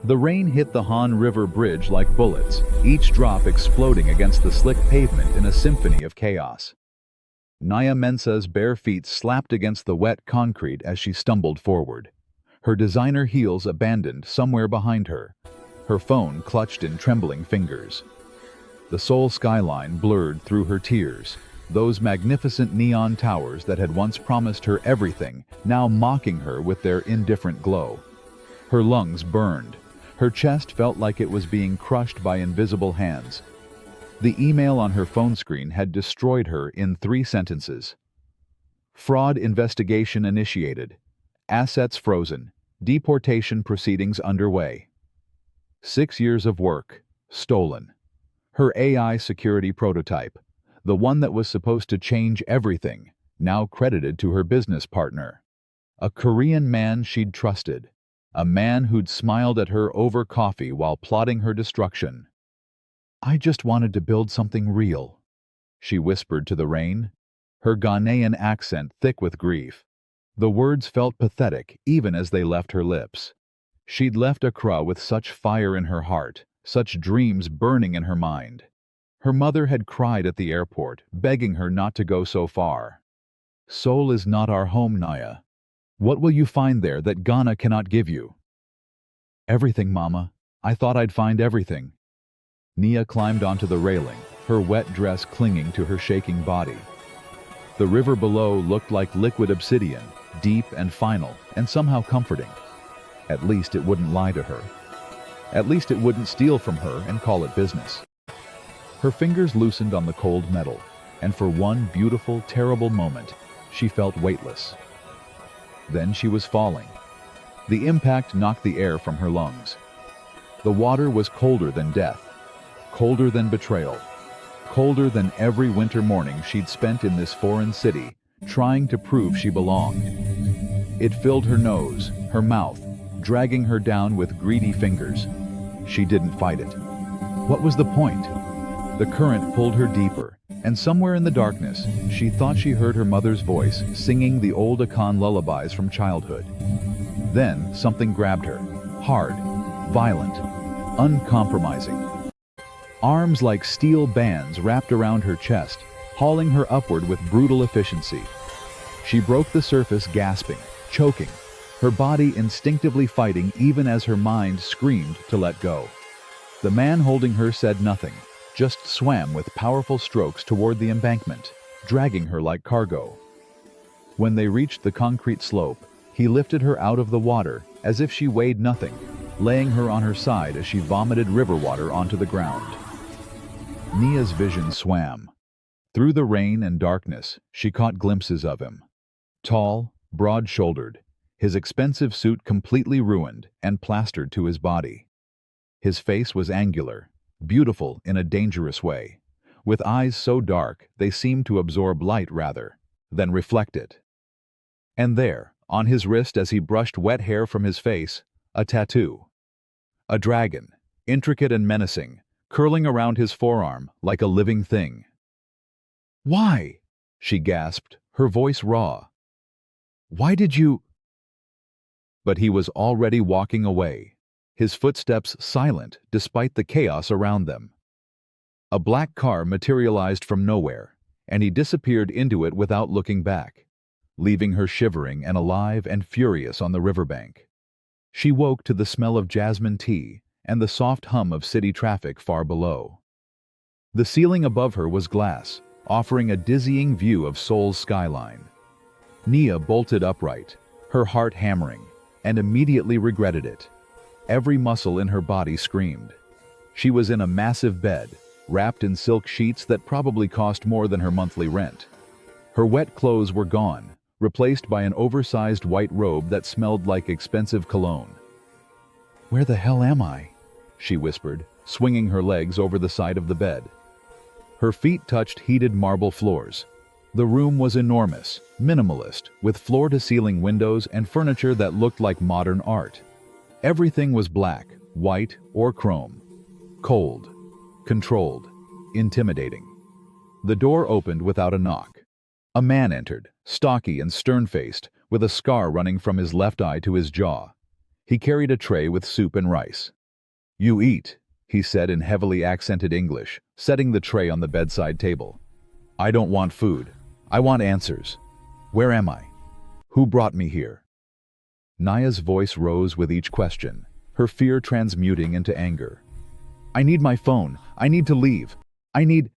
The rain hit the Han River Bridge like bullets, each drop exploding against the slick pavement in a symphony of chaos. Nia Mensah's bare feet slapped against the wet concrete as she stumbled forward, her designer heels abandoned somewhere behind her, her phone clutched in trembling fingers. The Seoul skyline blurred through her tears, those magnificent neon towers that had once promised her everything, now mocking her with their indifferent glow. Her lungs burned. Her chest felt like it was being crushed by invisible hands. The email on her phone screen had destroyed her in 3 sentences. Fraud investigation initiated. Assets frozen. Deportation proceedings underway. 6 years of work, stolen. Her AI security prototype, the one that was supposed to change everything, now credited to her business partner. A Korean man she'd trusted. A man who'd smiled at her over coffee while plotting her destruction. "I just wanted to build something real," she whispered to the rain, her Ghanaian accent thick with grief. The words felt pathetic even as they left her lips. She'd left Accra with such fire in her heart, such dreams burning in her mind. Her mother had cried at the airport, begging her not to go so far. "Seoul is not our home, Nia. What will you find there that Ghana cannot give you?" "Everything, Mama. I thought I'd find everything." Nia climbed onto the railing, her wet dress clinging to her shaking body. The river below looked like liquid obsidian, deep and final, and somehow comforting. At least it wouldn't lie to her. At least it wouldn't steal from her and call it business. Her fingers loosened on the cold metal, and for one beautiful, terrible moment, she felt weightless. Then she was falling. The impact knocked the air from her lungs. The water was colder than death, colder than betrayal, colder than every winter morning she'd spent in this foreign city, trying to prove she belonged. It filled her nose, her mouth, dragging her down with greedy fingers. She didn't fight it. What was the point? The current pulled her deeper, and somewhere in the darkness, she thought she heard her mother's voice singing the old Akan lullabies from childhood. Then something grabbed her, hard, violent, uncompromising. Arms like steel bands wrapped around her chest, hauling her upward with brutal efficiency. She broke the surface gasping, choking, her body instinctively fighting even as her mind screamed to let go. The man holding her said nothing, just swam with powerful strokes toward the embankment, dragging her like cargo. When they reached the concrete slope, he lifted her out of the water as if she weighed nothing, laying her on her side as she vomited river water onto the ground. Nia's vision swam. Through the rain and darkness, she caught glimpses of him. Tall, broad-shouldered, his expensive suit completely ruined and plastered to his body. His face was angular, beautiful in a dangerous way, with eyes so dark they seemed to absorb light rather than reflect it. And there, on his wrist as he brushed wet hair from his face, a tattoo. A dragon, intricate and menacing, curling around his forearm like a living thing. "Why?" she gasped, her voice raw. "Why did you—" But he was already walking away, his footsteps silent despite the chaos around them. A black car materialized from nowhere, and he disappeared into it without looking back, leaving her shivering and alive and furious on the riverbank. She woke to the smell of jasmine tea and the soft hum of city traffic far below. The ceiling above her was glass, offering a dizzying view of Seoul's skyline. Nia bolted upright, her heart hammering, and immediately regretted it. Every muscle in her body screamed. She was in a massive bed, wrapped in silk sheets that probably cost more than her monthly rent. Her wet clothes were gone, replaced by an oversized white robe that smelled like expensive cologne. "Where the hell am I?" she whispered, swinging her legs over the side of the bed. Her feet touched heated marble floors. The room was enormous, minimalist, with floor-to-ceiling windows and furniture that looked like modern art. Everything was black, white, or chrome. Cold, controlled, intimidating. The door opened without a knock. A man entered, stocky and stern-faced, with a scar running from his left eye to his jaw. He carried a tray with soup and rice. "You eat," he said in heavily accented English, setting the tray on the bedside table. "I don't want food. I want answers. Where am I? Who brought me here?" Nia's voice rose with each question, her fear transmuting into anger. "I need my phone. I need to leave. I need—"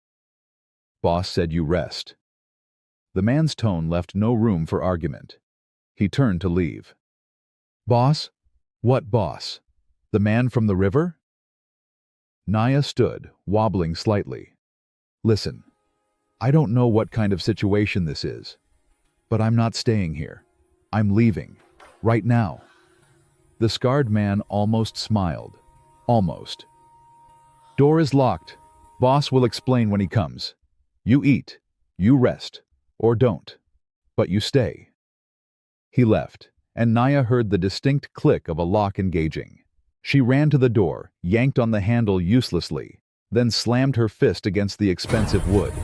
"Boss said you rest." The man's tone left no room for argument. He turned to leave. "Boss? What boss? The man from the river?" Nia stood, wobbling slightly. "Listen, I don't know what kind of situation this is, but I'm not staying here. I'm leaving. Right now." The scarred man almost smiled. Almost. "Door is locked. Boss will explain when he comes. You eat, you rest, or don't. But you stay." He left, and Nia heard the distinct click of a lock engaging. She ran to the door, yanked on the handle uselessly, then slammed her fist against the expensive wood.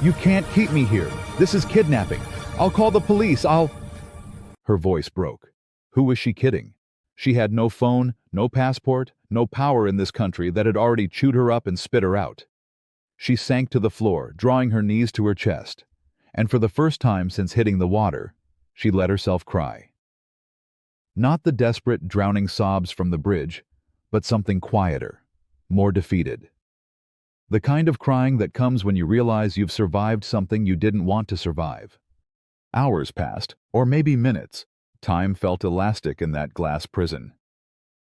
"You can't keep me here. This is kidnapping. I'll call the police. Her voice broke. Who was she kidding? She had no phone, no passport, no power in this country that had already chewed her up and spit her out. She sank to the floor, drawing her knees to her chest, and for the first time since hitting the water, she let herself cry. Not the desperate, drowning sobs from the bridge, but something quieter, more defeated. The kind of crying that comes when you realize you've survived something you didn't want to survive. Hours passed, or maybe minutes. Time felt elastic in that glass prison.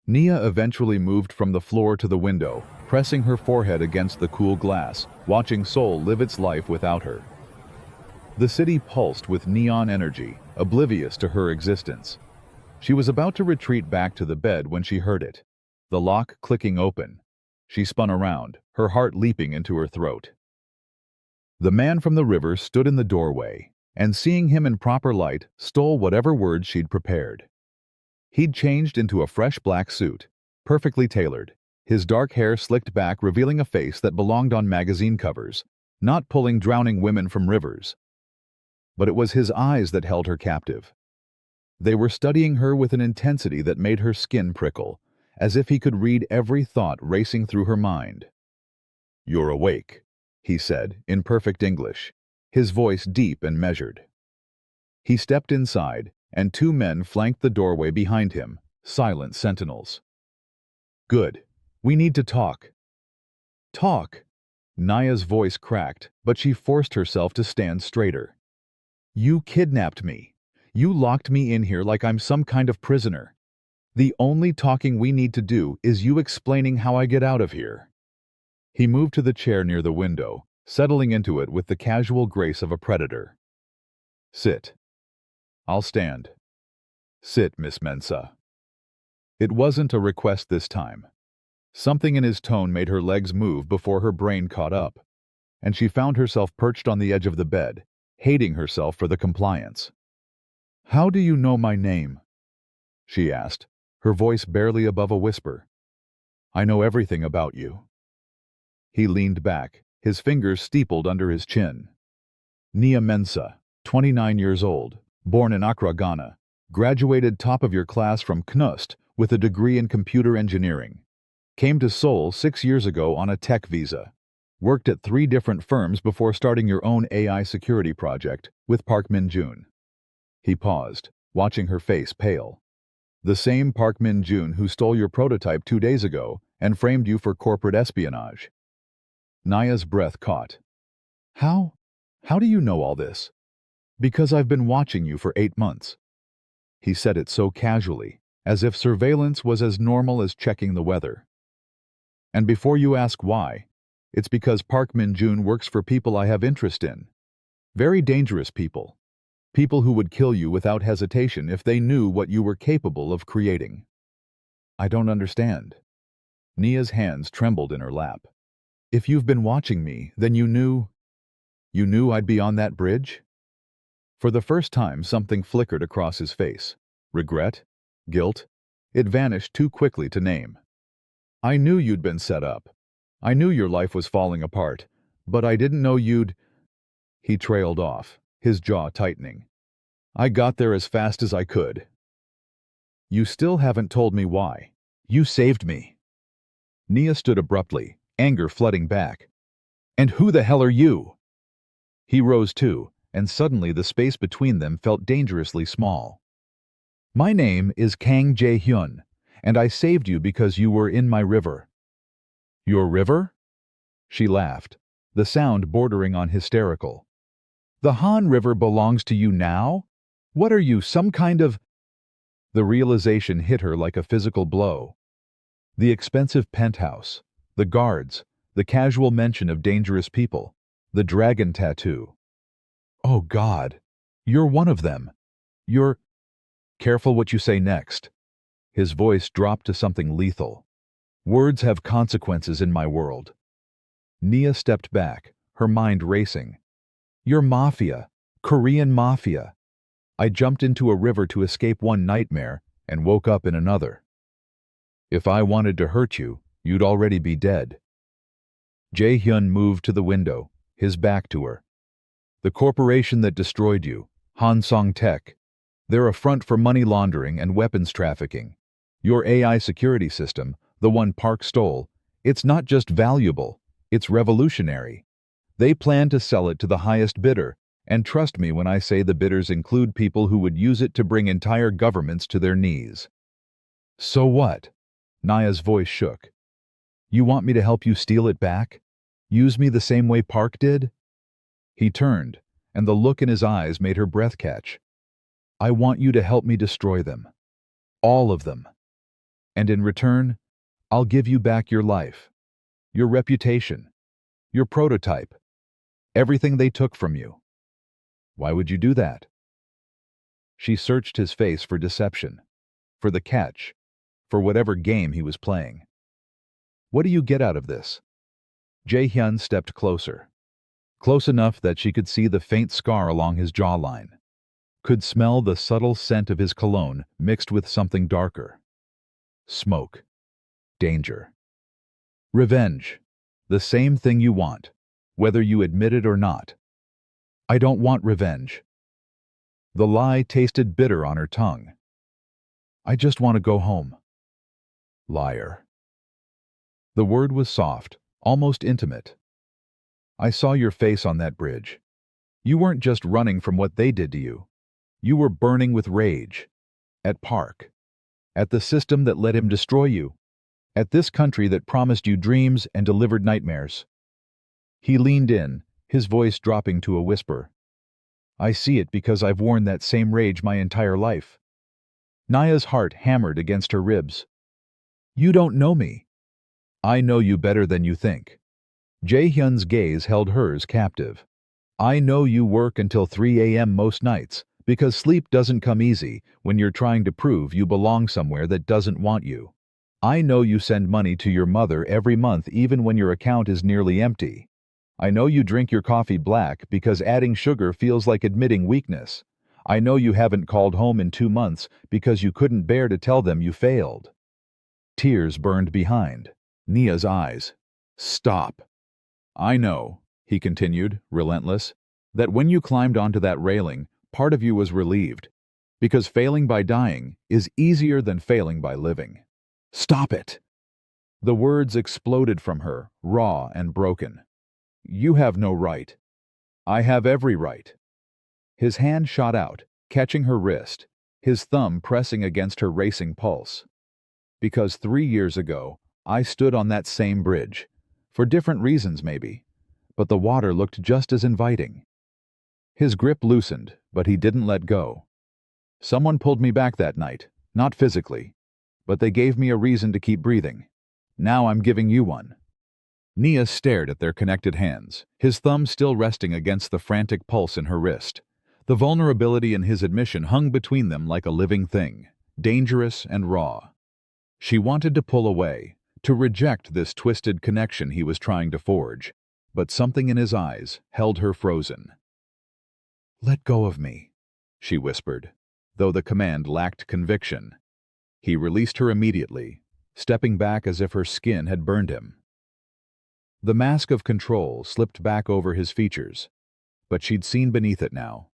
Nia eventually moved from the floor to the window, pressing her forehead against the cool glass, watching Seoul live its life without her. The city pulsed with neon energy, oblivious to her existence. She was about to retreat back to the bed when she heard it, the lock clicking open. She spun around, her heart leaping into her throat. The man from the river stood in the doorway, and seeing him in proper light, stole whatever words she'd prepared. He'd changed into a fresh black suit, perfectly tailored, his dark hair slicked back revealing a face that belonged on magazine covers, not pulling drowning women from rivers. But it was his eyes that held her captive. They were studying her with an intensity that made her skin prickle, as if he could read every thought racing through her mind. "You're awake," he said, in perfect English, his voice deep and measured. He stepped inside, and two men flanked the doorway behind him, silent sentinels. "Good. We need to talk." "Talk?" Nia's voice cracked, but she forced herself to stand straighter. "You kidnapped me. You locked me in here like I'm some kind of prisoner. The only talking we need to do is you explaining how I get out of here." He moved to the chair near the window, settling into it with the casual grace of a predator. "Sit." "I'll stand." "Sit, Miss Mensah." It wasn't a request this time. Something in his tone made her legs move before her brain caught up, and she found herself perched on the edge of the bed, hating herself for the compliance. "How do you know my name?" she asked, her voice barely above a whisper. "I know everything about you." He leaned back, his fingers steepled under his chin. "Nia Mensah, 29 years old, born in Accra, Ghana, graduated top of your class from KNUST with a degree in computer engineering. Came to Seoul 6 years ago on a tech visa. Worked at 3 different firms before starting your own AI security project with Park Min-joon." He paused, watching her face pale. "The same Park Min-joon who stole your prototype 2 days ago and framed you for corporate espionage." Nia's breath caught. How do you know all this?" "Because I've been watching you for 8 months." He said it so casually, as if surveillance was as normal as checking the weather. "And before you ask why, it's because Park Min-joon works for people I have interest in. Very dangerous people. People who would kill you without hesitation if they knew what you were capable of creating." "I don't understand." Nia's hands trembled in her lap. "If you've been watching me, then you knew I'd be on that bridge?" For the first time, something flickered across his face. Regret? Guilt? It vanished too quickly to name. "I knew you'd been set up. I knew your life was falling apart, but I didn't know you'd—" He trailed off, his jaw tightening. "I got there as fast as I could." You still haven't told me why. You saved me. Nia stood abruptly, anger flooding back. And who the hell are you? He rose too, and suddenly the space between them felt dangerously small. My name is Kang Jae-Hyun, and I saved you because you were in my river. Your river? She laughed, the sound bordering on hysterical. The Han River belongs to you now? What are you, some kind of... The realization hit her like a physical blow. The expensive penthouse, the guards, the casual mention of dangerous people, the dragon tattoo. Oh God, you're one of them. You're... Careful what you say next. His voice dropped to something lethal. Words have consequences in my world. Nia stepped back, her mind racing. You're Mafia, Korean Mafia. I jumped into a river to escape one nightmare and woke up in another. If I wanted to hurt you, you'd already be dead. Jae-Hyun moved to the window, his back to her. The corporation that destroyed you, Hanseong Tech, they're a front for money laundering and weapons trafficking. Your AI security system, the one Park stole, it's not just valuable, it's revolutionary. They plan to sell it to the highest bidder, and trust me when I say the bidders include people who would use it to bring entire governments to their knees. So what? Nia's voice shook. You want me to help you steal it back? Use me the same way Park did? He turned, and the look in his eyes made her breath catch. I want you to help me destroy them. All of them. And in return, I'll give you back your life, your reputation, your prototype, everything they took from you. Why would you do that? She searched his face for deception, for the catch, for whatever game he was playing. What do you get out of this? Jae-Hyun stepped closer, close enough that she could see the faint scar along his jawline, could smell the subtle scent of his cologne mixed with something darker. Smoke. Danger. Revenge. The same thing you want, whether you admit it or not. I don't want revenge. The lie tasted bitter on her tongue. I just want to go home. Liar. The word was soft, almost intimate. I saw your face on that bridge. You weren't just running from what they did to you. You were burning with rage. At Park. At the system that let him destroy you. At this country that promised you dreams and delivered nightmares. He leaned in, his voice dropping to a whisper. I see it because I've worn that same rage my entire life. Nia's heart hammered against her ribs. You don't know me. I know you better than you think. Jae-Hyun's gaze held hers captive. I know you work until 3 a.m. most nights, because sleep doesn't come easy when you're trying to prove you belong somewhere that doesn't want you. I know you send money to your mother every month even when your account is nearly empty. I know you drink your coffee black because adding sugar feels like admitting weakness. I know you haven't called home in 2 months because you couldn't bear to tell them you failed. Tears burned behind Nia's eyes. Stop. I know, he continued, relentless, that when you climbed onto that railing, part of you was relieved, because failing by dying is easier than failing by living. Stop it! The words exploded from her, raw and broken. You have no right. I have every right. His hand shot out, catching her wrist, his thumb pressing against her racing pulse. Because 3 years ago, I stood on that same bridge. For different reasons, maybe. But the water looked just as inviting. His grip loosened, but he didn't let go. Someone pulled me back that night, not physically, but they gave me a reason to keep breathing. Now I'm giving you one. Nia stared at their connected hands, his thumb still resting against the frantic pulse in her wrist. The vulnerability in his admission hung between them like a living thing, dangerous and raw. She wanted to pull away, to reject this twisted connection he was trying to forge, but something in his eyes held her frozen. Let go of me, she whispered, though the command lacked conviction. He released her immediately, stepping back as if her skin had burned him. The mask of control slipped back over his features, but she'd seen beneath it now,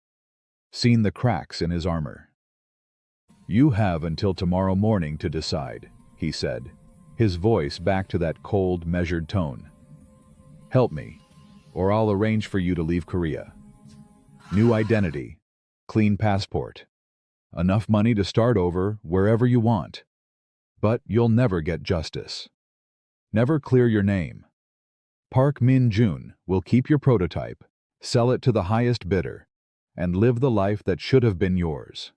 seen the cracks in his armor. You have until tomorrow morning to decide, he said, his voice back to that cold, measured tone. Help me, or I'll arrange for you to leave Korea. New identity, clean passport, enough money to start over wherever you want. But you'll never get justice. Never clear your name. Park Min-jun will keep your prototype, sell it to the highest bidder, and live the life that should have been yours.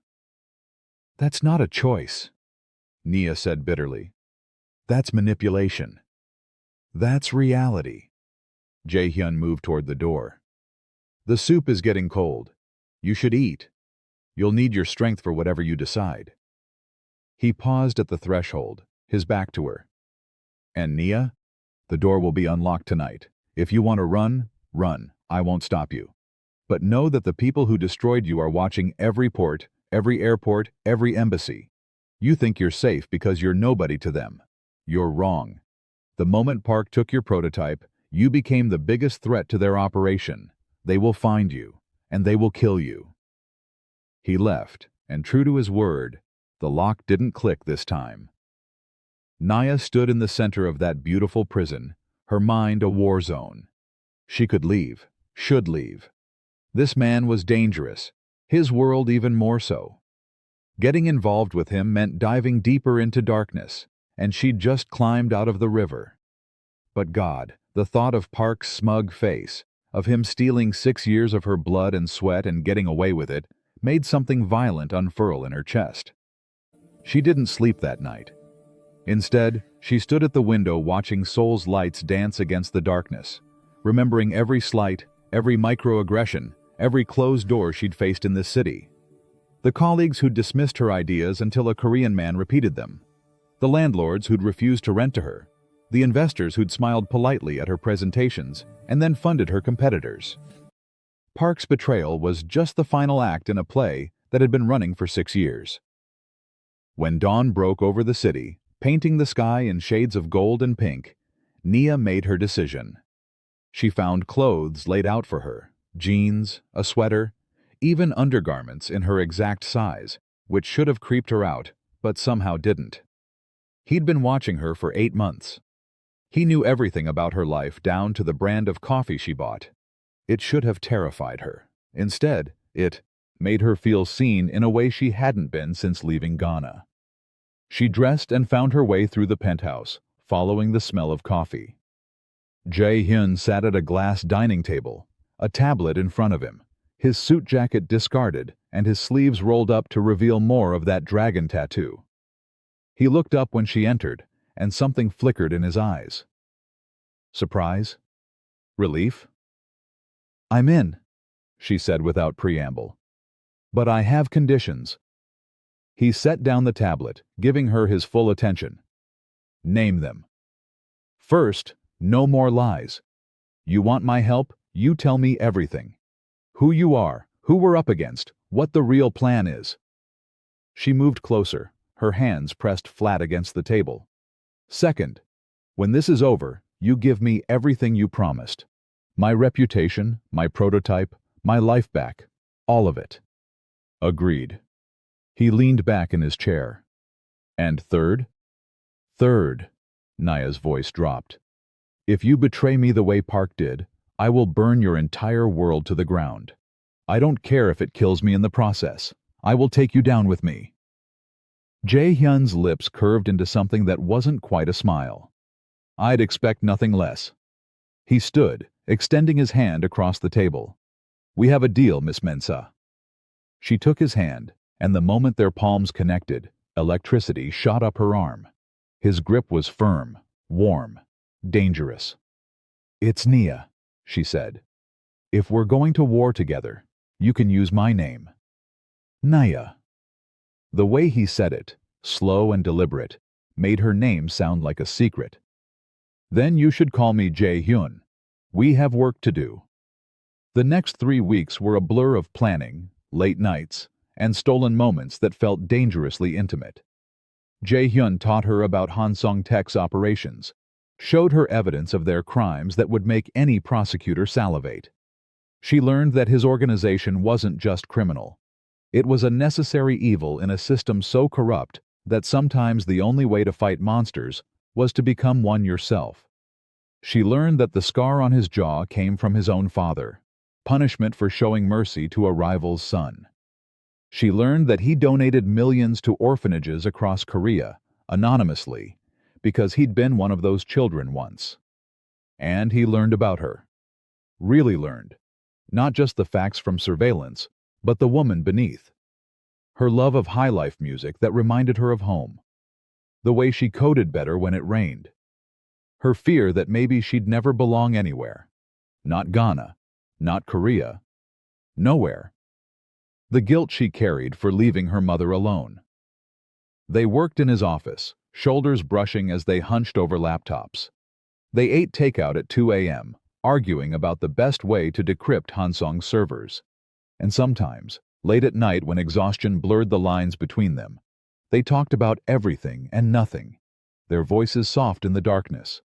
That's not a choice, Nia said bitterly. That's manipulation. That's reality. Jae-Hyun moved toward the door. The soup is getting cold. You should eat. You'll need your strength for whatever you decide. He paused at the threshold, his back to her. And Nia? The door will be unlocked tonight. If you want to run, run. I won't stop you. But know that the people who destroyed you are watching every port, every airport, every embassy. You think you're safe because you're nobody to them. You're wrong. The moment Park took your prototype, you became the biggest threat to their operation. They will find you, and they will kill you. He left, and true to his word, the lock didn't click this time. Nia stood in the center of that beautiful prison, her mind a war zone. She could leave, should leave. This man was dangerous, his world even more so. Getting involved with him meant diving deeper into darkness, and she'd just climbed out of the river. But God, the thought of Park's smug face, of him stealing 6 years of her blood and sweat and getting away with it, made something violent unfurl in her chest. She didn't sleep that night. Instead, she stood at the window watching Seoul's lights dance against the darkness, remembering every slight, every microaggression, every closed door she'd faced in this city. The colleagues who'd dismissed her ideas until a Korean man repeated them. The landlords who'd refused to rent to her. The investors who'd smiled politely at her presentations and then funded her competitors. Park's betrayal was just the final act in a play that had been running for 6 years. When dawn broke over the city, painting the sky in shades of gold and pink, Nia made her decision. She found clothes laid out for her, jeans, a sweater, even undergarments in her exact size, which should have creeped her out, but somehow didn't. He'd been watching her for 8 months. He knew everything about her life down to the brand of coffee she bought. It should have terrified her. Instead, it made her feel seen in a way she hadn't been since leaving Ghana. She dressed and found her way through the penthouse, following the smell of coffee. Jae-Hyun sat at a glass dining table, a tablet in front of him, his suit jacket discarded and his sleeves rolled up to reveal more of that dragon tattoo. He looked up when she entered, and something flickered in his eyes. Surprise? Relief? I'm in, she said without preamble. But I have conditions. He set down the tablet, giving her his full attention. Name them. First, no more lies. You want my help? You tell me everything. Who you are, who we're up against, what the real plan is. She moved closer, her hands pressed flat against the table. Second, when this is over, you give me everything you promised. My reputation, my prototype, my life back, all of it. Agreed. He leaned back in his chair. And third? Third, Nia's voice dropped. If you betray me the way Park did, I will burn your entire world to the ground. I don't care if it kills me in the process. I will take you down with me. Jae-Hyun's lips curved into something that wasn't quite a smile. I'd expect nothing less. He stood, extending his hand across the table. We have a deal, Miss Mensah. She took his hand, and the moment their palms connected, electricity shot up her arm. His grip was firm, warm, dangerous. It's Nia, she said. If we're going to war together, you can use my name. Nia. The way he said it, slow and deliberate, made her name sound like a secret. Then you should call me Jae-Hyun. We have work to do. The next 3 weeks were a blur of planning, late nights, and stolen moments that felt dangerously intimate. Jae-Hyun taught her about Hanseong Tech's operations, showed her evidence of their crimes that would make any prosecutor salivate. She learned that his organization wasn't just criminal. It was a necessary evil in a system so corrupt that sometimes the only way to fight monsters was to become one yourself. She learned that the scar on his jaw came from his own father, punishment for showing mercy to a rival's son. She learned that he donated millions to orphanages across Korea, anonymously, because he'd been one of those children once. And he learned about her. Really learned. Not just the facts from surveillance, but the woman beneath. Her love of high-life music that reminded her of home. The way she coded better when it rained. Her fear that maybe she'd never belong anywhere. Not Ghana. Not Korea. Nowhere. The guilt she carried for leaving her mother alone. They worked in his office, shoulders brushing as they hunched over laptops. They ate takeout at 2 a.m., arguing about the best way to decrypt Hanseong's servers. And sometimes, late at night when exhaustion blurred the lines between them, they talked about everything and nothing, their voices soft in the darkness.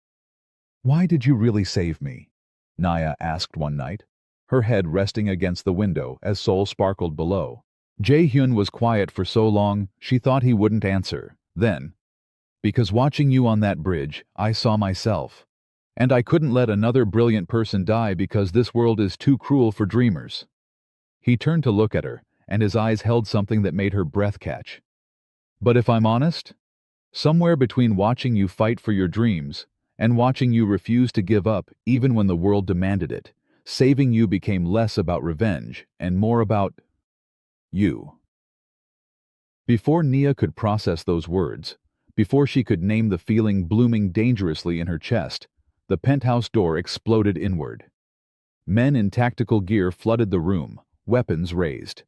"Why did you really save me?" Nia asked one night, her head resting against the window as Seoul sparkled below. Jae-Hyun was quiet for so long she thought he wouldn't answer. Then, "Because watching you on that bridge, I saw myself. And I couldn't let another brilliant person die because this world is too cruel for dreamers." He turned to look at her, and his eyes held something that made her breath catch. "But if I'm honest, somewhere between watching you fight for your dreams and watching you refuse to give up even when the world demanded it, saving you became less about revenge and more about you." Before Nia could process those words, before she could name the feeling blooming dangerously in her chest, the penthouse door exploded inward. Men in tactical gear flooded the room, weapons raised.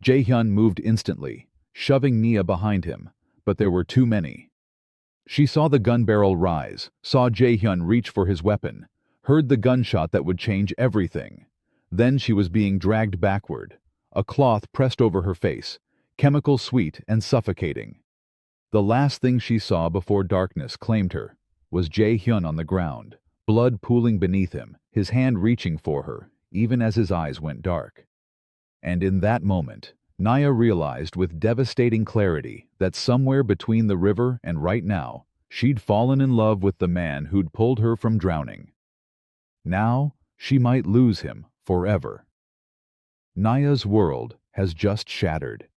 Jae-Hyun moved instantly, shoving Nia behind him, but there were too many. She saw the gun barrel rise, saw Jae-Hyun reach for his weapon, heard the gunshot that would change everything. Then she was being dragged backward, a cloth pressed over her face, chemical sweet and suffocating. The last thing she saw before darkness claimed her was Jae-Hyun on the ground, blood pooling beneath him, his hand reaching for her, even as his eyes went dark. And in that moment, Nia realized with devastating clarity that somewhere between the river and right now, she'd fallen in love with the man who'd pulled her from drowning. Now, she might lose him forever. Nia's world has just shattered.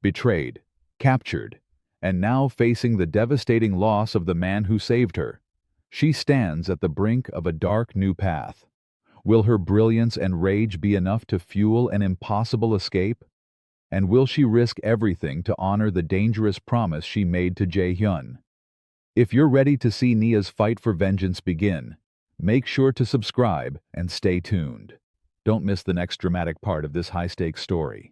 Betrayed, captured, and now facing the devastating loss of the man who saved her, she stands at the brink of a dark new path. Will her brilliance and rage be enough to fuel an impossible escape? And will she risk everything to honor the dangerous promise she made to Jae-Hyun? If you're ready to see Nia's fight for vengeance begin, make sure to subscribe and stay tuned. Don't miss the next dramatic part of this high-stakes story.